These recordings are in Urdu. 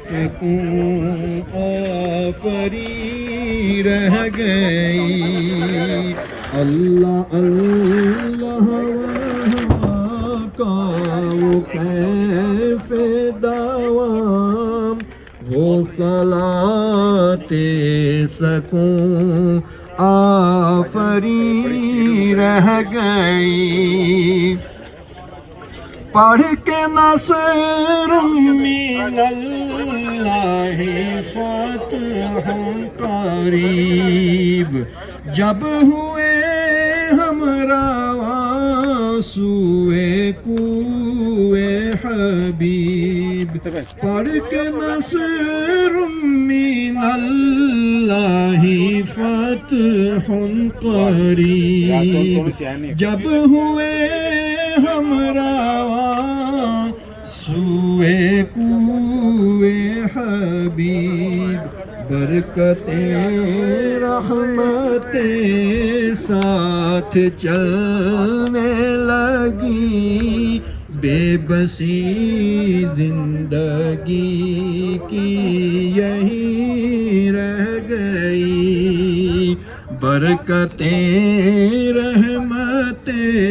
سکوں آفری رہ گئی اللہ اللہ وہاں کا وہ کیف دوام وہ صلاۃ سکوں آفری رہ گئی پڑھ کے نصر من اللہ فتح قریب جب ہوئے ہم رواں سوئے کوئے حبیب پڑھ کے نصر من اللہ فتح قریب جب ہوئے ہم رواں سوئے کوئے حبیب برکتیں رحمتیں ساتھ چلنے لگی بے بسی زندگی کی یہی رہ گئی برکتیں رحمتیں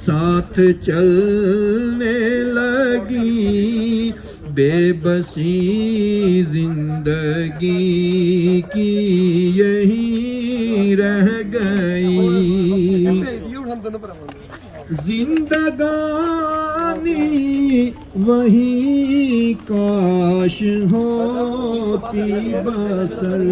ساتھ چلنے لگی بے بسی زندگی کی یہی رہ گئی زندگانی وہی کاش ہوتی بسر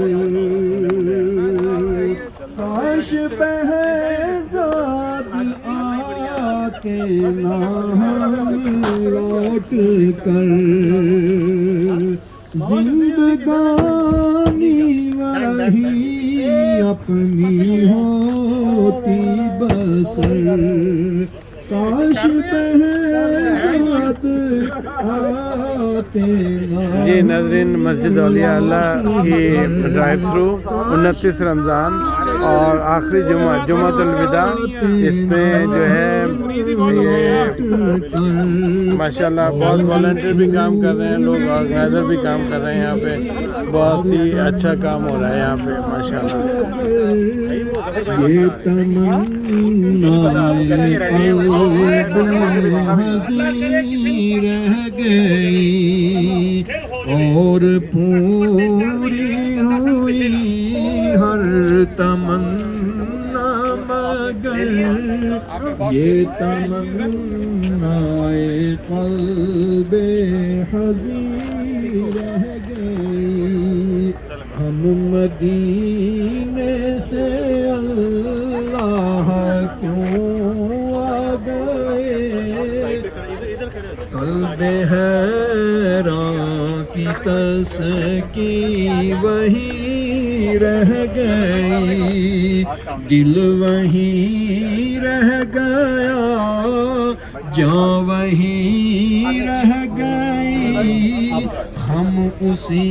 کاش بہزاد آتے نہ لوٹ کر زندگانی وہی اپنی ہوتی بسر کاش بہزاد آتے نہ. جی ناظرین مسجد اولیاء اللہ کی ڈرائیو تھرو 29 رمضان اور آخری جمعۃ الوداع اس میں جو ہے یہ ماشاءاللہ بہت والنٹیئر بھی کام کر رہے ہیں لوگ آرگنائزر بھی کام کر رہے ہیں یہاں پہ بہت ہی اچھا کام ہو رہا ہے یہاں پہ ماشاءاللہ. یہ تمنا رہ گئی اور پوری ہوئی ہر تمنا مگر یہ تمنا قلب حزین رہ گئی ہم مدینے سے اللہ کیوں آ گئے قلب حیران کی تسکی وہی رہ گئی دل وہی رہ گیا جاں وہی رہ گئی ہم اسی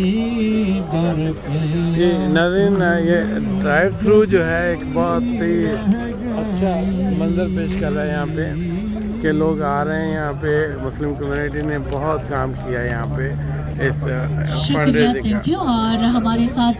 در پہ. ناظرین یہ ڈرائیو تھرو جو ہے ایک بہت ہی اچھا منظر پیش کر رہا ہے یہاں پہ کہ لوگ آ رہے ہیں یہاں پہ مسلم کمیونٹی نے بہت کام کیا ہے یہاں پہ اس فنڈ ریزنگ کا. اور ہمارے ساتھ